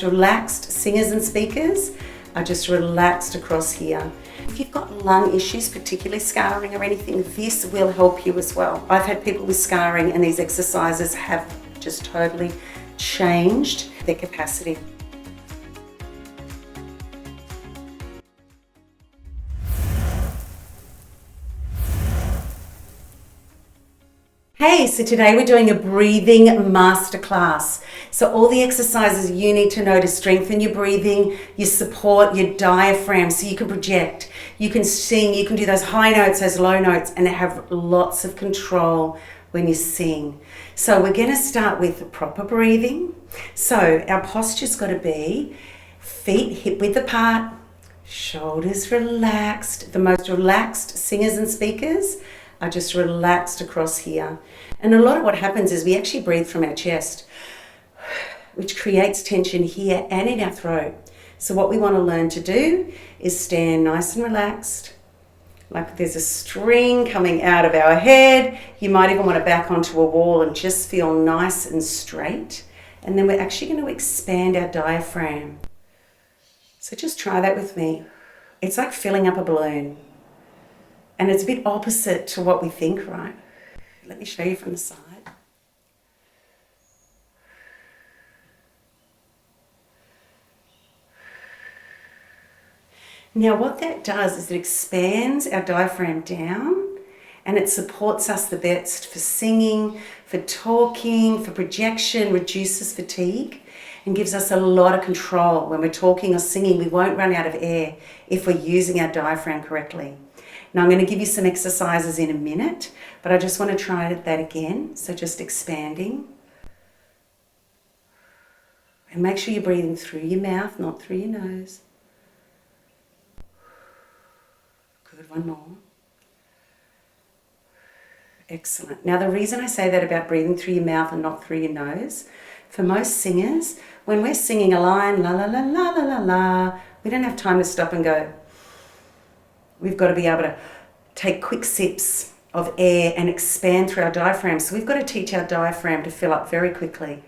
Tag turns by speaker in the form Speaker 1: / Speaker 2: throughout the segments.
Speaker 1: most relaxed singers and speakers are just relaxed across here. If you've got lung issues, particularly scarring or anything, this will help you as well. I've had people with scarring and these exercises have just totally changed their capacity. Hey, so today we're doing a breathing masterclass. So all the exercises you need to know to strengthen your breathing, your support, your diaphragm, so you can project, you can sing, you can do those high notes, those low notes, and have lots of control when you sing. So we're going to start with proper breathing. So our posture's got to be feet hip width apart, shoulders relaxed. The most relaxed singers and speakers are just relaxed across here. And a lot of what happens is we actually breathe from our chest, which creates tension here and in our throat. So what we want to learn to do is stand nice and relaxed, like there's a string coming out of our head. You might even want to back onto a wall and just feel nice and straight. And then we're actually going to expand our diaphragm. So just try that with me. It's like filling up a balloon. And it's a bit opposite to what we think, right? Let me show you from the side. Now what that does is it expands our diaphragm down and it supports us the best for singing, for talking, for projection, reduces fatigue and gives us a lot of control. When we're talking or singing, we won't run out of air if we're using our diaphragm correctly. Now I'm going to give you some exercises in a minute, but I just want to try that again. So just expanding. And make sure you're breathing through your mouth, not through your nose. Good, one more. Excellent. Now the reason I say that about breathing through your mouth and not through your nose, for most singers, when we're singing a line, la la la la la la la, we don't have time to stop and go. We've got to be able to take quick sips of air and expand through our diaphragm. So we've got to teach our diaphragm to fill up very quickly.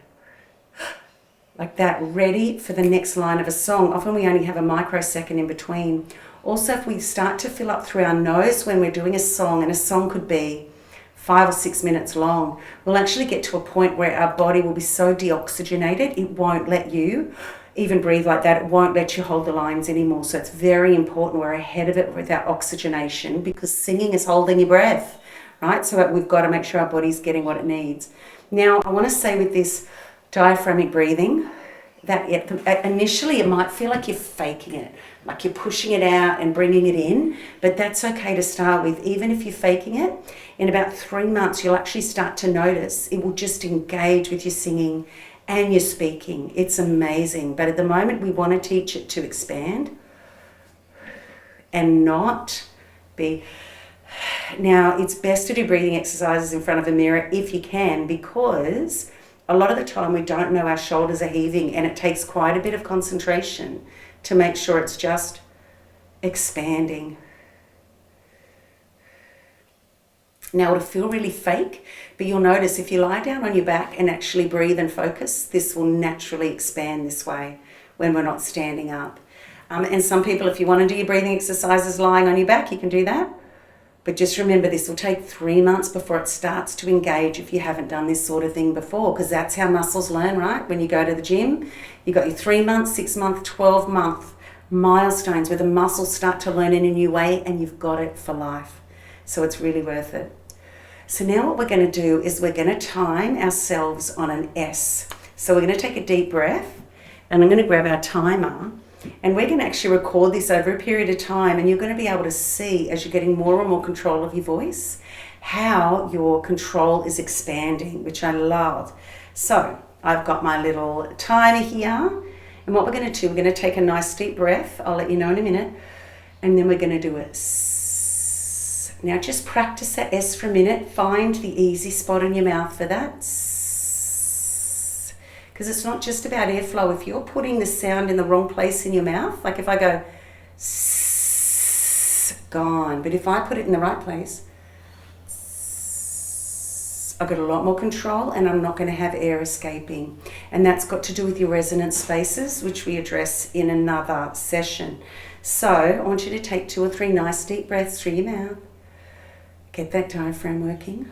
Speaker 1: Like that, ready for the next line of a song. Often we only have a microsecond in between. Also, if we start to fill up through our nose when we're doing a song, and a song could be 5 or 6 minutes long, we'll actually get to a point where our body will be so deoxygenated, it won't let you even breathe like that. It won't let you hold the lines anymore. So it's very important we're ahead of it with our oxygenation, because singing is holding your breath, right? So we've got to make sure our body's getting what it needs. Now, I want to say with this diaphragmatic breathing that initially it might feel like you're faking it, like you're pushing it out and bringing it in, but that's okay to start with. Even if you're faking it, in about 3 months, you'll actually start to notice it will just engage with your singing and your speaking. It's amazing. But at the moment, we want to teach it to expand and not be. Now, it's best to do breathing exercises in front of a mirror if you can, because a lot of the time we don't know our shoulders are heaving, and it takes quite a bit of concentration to make sure it's just expanding. Now it'll feel really fake, but you'll notice if you lie down on your back and actually breathe and focus, this will naturally expand this way when we're not standing up. And some people, if you want to do your breathing exercises lying on your back, you can do that. But just remember, this will take 3 months before it starts to engage if you haven't done this sort of thing before, because that's how muscles learn, right? When you go to the gym, you've got your 3 month, 6 month, 12 month milestones where the muscles start to learn in a new way, and you've got it for life. So it's really worth it. So now what we're going to do is we're going to time ourselves on an S. So we're going to take a deep breath, and I'm going to grab our timer, and we're going to actually record this over a period of time, and you're going to be able to see, as you're getting more and more control of your voice, how your control is expanding, which I love. So I've got my little timer here, and what we're going to do, we're going to take a nice deep breath. I'll let you know in a minute. And then we're going to do a S. Now just practice that S for a minute. Find the easy spot in your mouth for that. Because it's not just about airflow. If you're putting the sound in the wrong place in your mouth, like if I go gone, but if I put it in the right place, I've got a lot more control and I'm not going to have air escaping. And that's got to do with your resonance spaces, which we address in another session. So I want you to take 2 or 3 nice deep breaths through your mouth. Get that diaphragm working.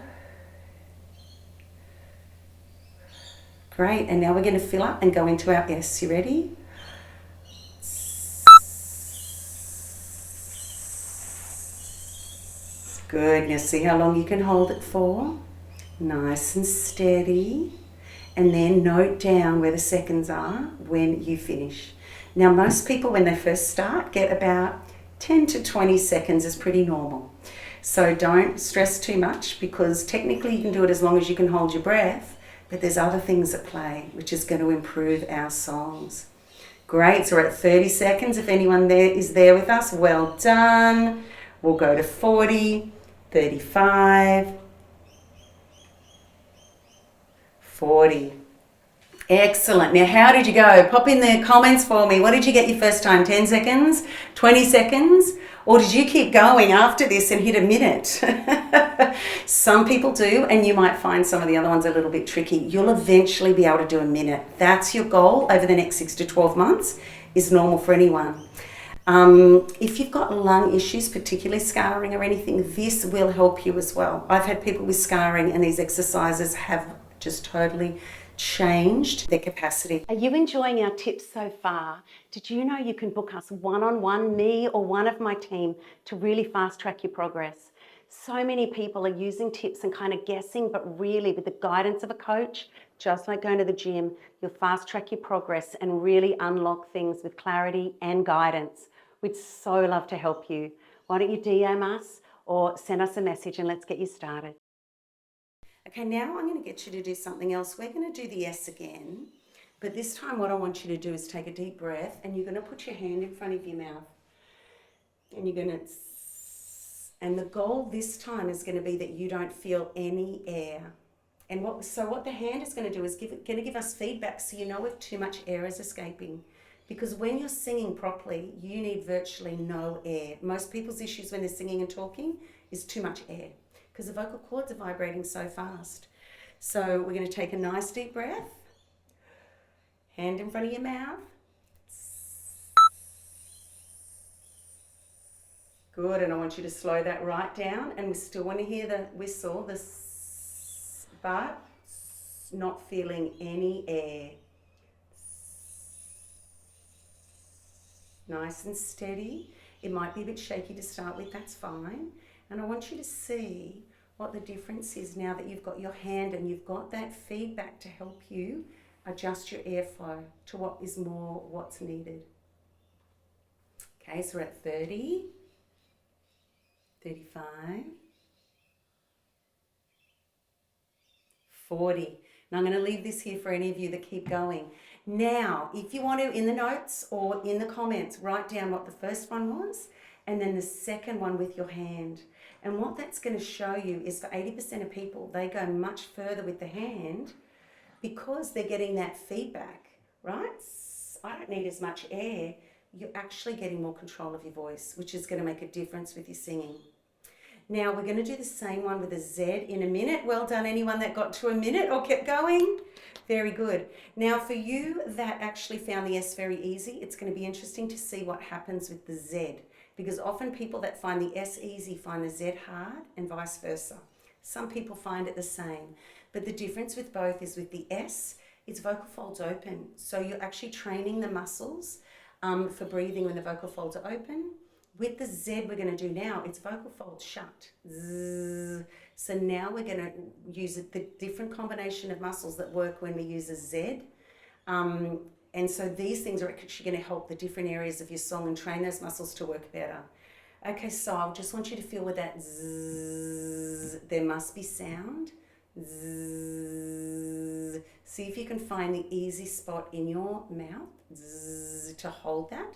Speaker 1: Great, and now we're going to fill up and go into our S. You ready? Good, now see how long you can hold it for. Nice and steady. And then note down where the seconds are when you finish. Now most people when they first start get about 10 to 20 seconds is pretty normal. So don't stress too much because technically you can do it as long as you can hold your breath, but there's other things at play which is going to improve our songs. Great, so we're at 30 seconds. If anyone there is there with us, well done. We'll go to 40, 35, 40. Excellent. Now, how did you go? Pop in the comments for me. What did you get your first time? 10 seconds? 20 seconds? Or did you keep going after this and hit a minute? Some people do, and you might find some of the other ones a little bit tricky. You'll eventually be able to do a minute. That's your goal over the next 6 to 12 months, is normal for anyone. If you've got lung issues, particularly scarring or anything, this will help you as well. I've had people with scarring and these exercises have just totally changed their capacity. Are you enjoying our tips so far? Did you know you can book us one-on-one, me or one of my team, to really fast track your progress? So many people are using tips and kind of guessing, but really with the guidance of a coach, just like going to the gym, you'll fast track your progress and really unlock things with clarity and guidance. We'd so love to help you. Why don't you DM us or send us a message and let's get you started. Okay, now I'm going to get you to do something else. We're going to do the S again, but this time what I want you to do is take a deep breath and you're going to put your hand in front of your mouth and you're going to, and the goal this time is going to be that you don't feel any air. And what the hand is going to do is going to give us feedback so you know if too much air is escaping. Because when you're singing properly, you need virtually no air. Most people's issues when they're singing and talking is too much air, because the vocal cords are vibrating so fast. So we're going to take a nice deep breath, hand in front of your mouth. Good, and I want you to slow that right down, and we still want to hear the whistle, but not feeling any air. Nice and steady. It might be a bit shaky to start with, that's fine. And I want you to see what the difference is now that you've got your hand and you've got that feedback to help you adjust your airflow to what is more what's needed. Okay, so we're at 30, 35, 40. And I'm going to leave this here for any of you that keep going. Now, if you want to, in the notes or in the comments, write down what the first one was and then the second one with your hand. And what that's going to show you is for 80% of people, they go much further with the hand because they're getting that feedback, right? I don't need as much air. You're actually getting more control of your voice, which is going to make a difference with your singing. Now we're going to do the same one with a Z in a minute. Well done, anyone that got to a minute or kept going. Very good. Now for you that actually found the S very easy, it's going to be interesting to see what happens with the Z, because often people that find the S easy find the Z hard and vice versa. Some people find it the same, but the difference with both is with the S, it's vocal folds open. So you're actually training the muscles for breathing when the vocal folds are open. With the Z we're going to do now, it's vocal folds shut. Zzz. So now we're going to use the different combination of muscles that work when we use a Z. And so these things are actually going to help the different areas of your song and train those muscles to work better. Okay, so I just want you to feel with that zzz, there must be sound. Zzz. See if you can find the easy spot in your mouth zzz, to hold that.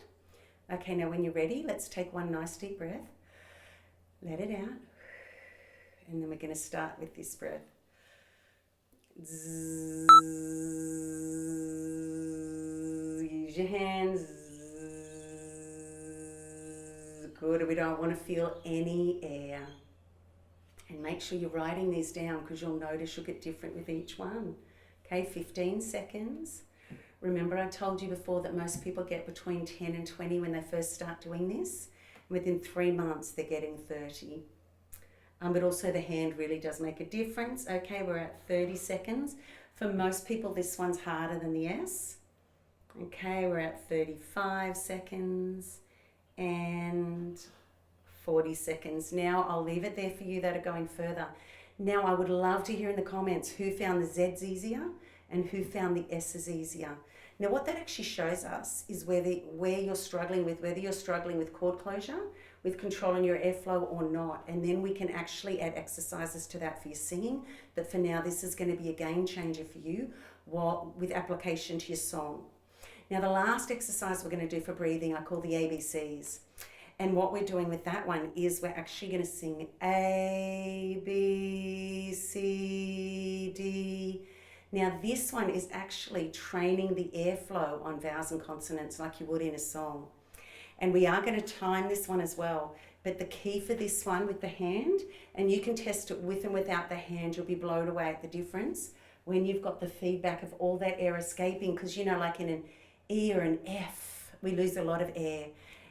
Speaker 1: Okay, now when you're ready, let's take one nice deep breath. Let it out. And then we're going to start with this breath. Zzz. Use your hands. Zzz. Good, we don't want to feel any air. And make sure you're writing these down because you'll notice you'll get different with each one. Okay, 15 seconds. Remember I told you before that most people get between 10 and 20 when they first start doing this. Within 3 months, they're getting 30. But also the hand really does make a difference. Okay, we're at 30 seconds. For most people, this one's harder than the S. Okay, we're at 35 seconds and 40 seconds. Now I'll leave it there for you that are going further. Now I would love to hear in the comments who found the Z's easier and who found the S's easier. Now what that actually shows us is where you're struggling with, whether you're struggling with chord closure, with controlling your airflow or not. And then we can actually add exercises to that for your singing. But for now, this is going to be a game changer for you with application to your song. Now the last exercise we're going to do for breathing, I call the ABCs. And what we're doing with that one is we're actually going to sing A, B, C, D. Now this one is actually training the airflow on vowels and consonants like you would in a song. And we are going to time this one as well. But the key for this one with the hand, and you can test it with and without the hand, you'll be blown away at the difference when you've got the feedback of all that air escaping. Because you know, like in an E or an F, we lose a lot of air.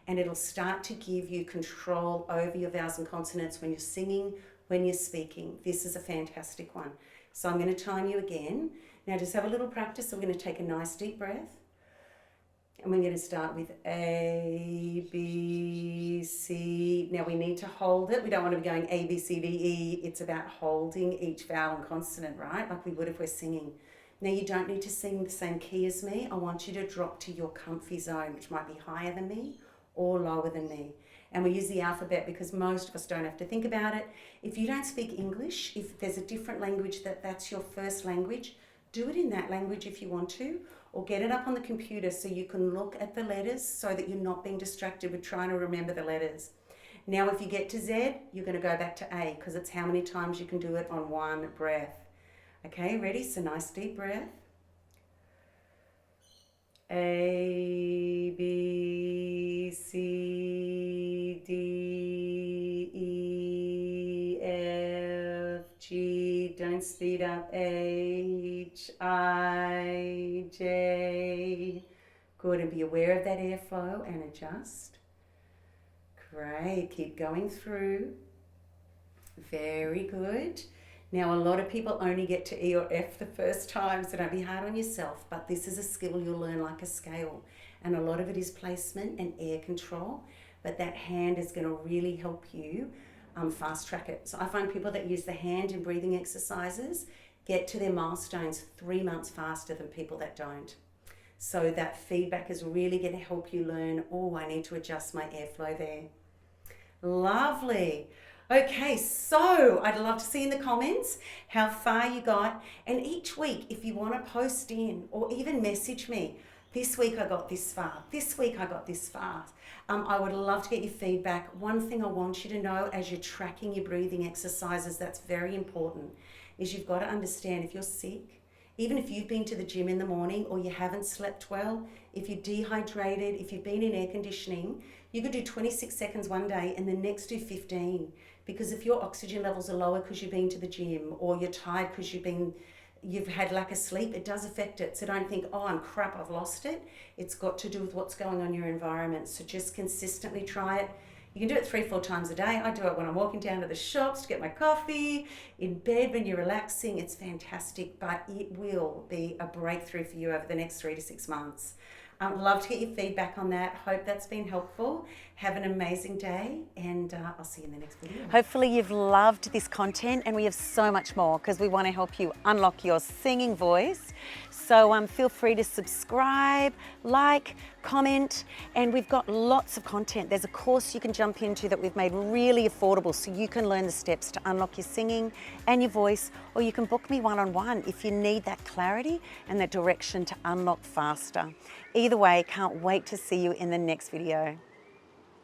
Speaker 1: And it'll start to give you control over your vowels and consonants when you're singing, when you're speaking. This is a fantastic one. So I'm going to time you again. Now just have a little practice. So we're going to take a nice deep breath. And we're going to start with A, B, C. Now we need to hold it. We don't want to be going A, B, C, D, E. It's about holding each vowel and consonant, right? Like we would if we're singing. Now you don't need to sing the same key as me. I want you to drop to your comfy zone, which might be higher than me or lower than me. And we use the alphabet because most of us don't have to think about it. If you don't speak English, if there's a different language that's your first language, do it in that language if you want to, or get it up on the computer so you can look at the letters so that you're not being distracted with trying to remember the letters. Now if you get to Z, you're going to go back to A because it's how many times you can do it on one breath. Okay, ready? So nice deep breath. A, B, C, D, E, F, G, don't speed up, H, I, J. Good, and be aware of that airflow and adjust. Great, keep going through. Very good. Now, a lot of people only get to E or F the first time, so don't be hard on yourself, but this is a skill you'll learn like a scale. And a lot of it is placement and air control, but that hand is going to really help you fast track it. So I find people that use the hand in breathing exercises get to their milestones 3 months faster than people that don't. So that feedback is really going to help you learn, oh, I need to adjust my airflow there. Lovely. Okay, so I'd love to see in the comments how far you got. And each week, if you want to post in or even message me, this week I got this far, this week I got this far. I would love to get your feedback. One thing I want you to know as you're tracking your breathing exercises that's very important is you've got to understand if you're sick, even if you've been to the gym in the morning or you haven't slept well, if you're dehydrated, if you've been in air conditioning, you could do 26 seconds one day and the next do 15. Because if your oxygen levels are lower because you've been to the gym or you're tired because you've had lack of sleep, it does affect it. So don't think, oh, I'm crap, I've lost it. It's got to do with what's going on in your environment. So just consistently try it. You can do it 3-4 times a day. I do it when I'm walking down to the shops to get my coffee, in bed when you're relaxing. It's fantastic, but it will be a breakthrough for you over the next 3 to 6 months. I'd love to get your feedback on that. Hope that's been helpful. Have an amazing day, and I'll see you in the next video. Hopefully you've loved this content, and we have so much more because we want to help you unlock your singing voice. So feel free to subscribe, like, comment, and we've got lots of content. There's a course you can jump into that we've made really affordable so you can learn the steps to unlock your singing and your voice, or you can book me one-on-one if you need that clarity and that direction to unlock faster. Either way, can't wait to see you in the next video.